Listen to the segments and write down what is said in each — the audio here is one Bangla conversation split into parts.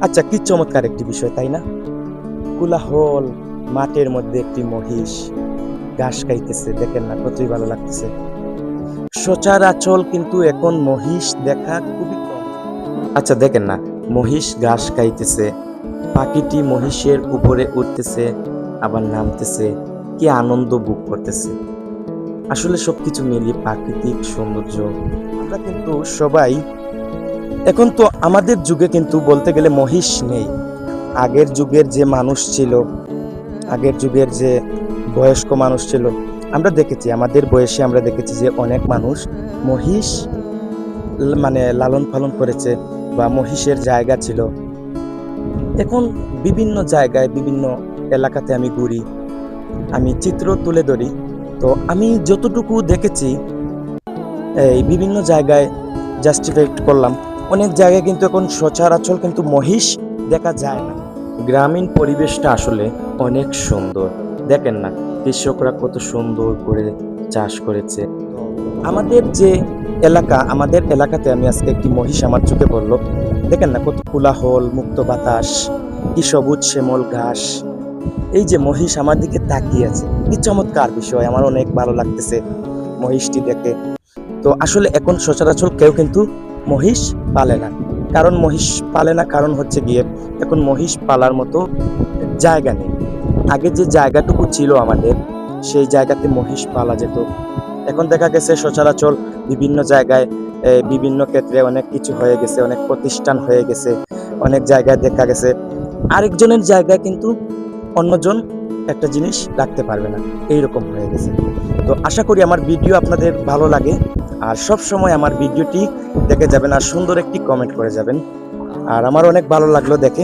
আচ্ছা, কি চমৎকার একটি বিষয়, তাই না? কোলাহল মাঠের মধ্যে একটি মহিষ ঘাস খাইতেছে, দেখেন না কতই ভালো লাগতেছে। সচরাচর কিন্তু এখন মহিষ দেখা খুবই কম। আচ্ছা দেখেন না, মহিষ ঘাস খাইতেছে, পাখিটি মহিষের উপরে উঠতেছে আবার নামতেছে, কি আনন্দ ভোগ করতেছে। আসলে সবকিছু মিলিয়ে প্রাকৃতিক সৌন্দর্য। আমরা কিন্তু সবাই এখন তো আমাদের যুগে কিন্তু বলতে গেলে মহিষ নেই। আগের যুগের যে মানুষ ছিল, আগের যুগের যে বয়স্ক মানুষ ছিল, আমরা দেখেছি আমাদের বয়সে আমরা দেখেছি যে অনেক মানুষ মহিষ মানে লালন পালন করেছে বা মহিষের জায়গা ছিল। এখন বিভিন্ন জায়গায় বিভিন্ন এলাকাতে আমি ঘুরি, আমি চিত্র তুলে ধরি। তো আমি যতটুকু দেখেছি এই বিভিন্ন জায়গায় জাস্টিফাইড করলাম, অনেক জায়গায় কিন্তু এখন সচরাচর কিন্তু মহিষ দেখা যায় না। গ্রামীণ পরিবেশটা আসলে অনেক সুন্দর, দেখেন না কৃষকরা কত সুন্দর করে চাষ করেছে। আমাদের যে এলাকা, আমাদের এলাকাতে আমি আজকে একটি মহিষ আমার চোখে পড়লো, দেখেন না কত কোলাহল, মুক্ত বাতাস, কি সবুজ শ্যামল ঘাস। এই যে মহিষ আমার দিকে তাকিয়ে আছে, কি চমৎকার বিষয়, আমার অনেক ভালো লাগতেছে মহিষটি দেখে। তো আসলে এখন সচরাচর কেউ কিন্তু মহিষ পালে না। কারণ মহিষ পালে না কারণ হচ্ছে গিয়ে এখন মহিষ পালার মতো জায়গা নেই। আগে যে জায়গাটুকু ছিল আমাদের, সেই জায়গাতে মহিষ পালা যেত। এখন দেখা গেছে সচরাচর বিভিন্ন জায়গায় বিভিন্ন ক্ষেত্রে অনেক কিছু হয়ে গেছে, অনেক প্রতিষ্ঠান হয়ে গেছে, অনেক জায়গায় দেখা গেছে আরেকজনের জায়গায় কিন্তু অন্যজন একটা জিনিস রাখতে পারবে না, এইরকম হয়ে গেছে। তো আশা করি আমার ভিডিও আপনাদের ভালো লাগে, আর সব সময় আমার ভিডিওটি দেখে যাবেন আর সুন্দর একটি কমেন্ট করে যাবেন। আর আমার অনেক ভালো লাগলো দেখে।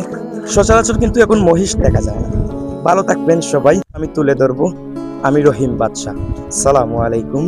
সচরাচর কিন্তু এখন মহিষ দেখা যায় না। ভালো থাকবেন সবাই, আমি তুলে ধরবো। আমি রহিম বাদশা। সালামু আলাইকুম।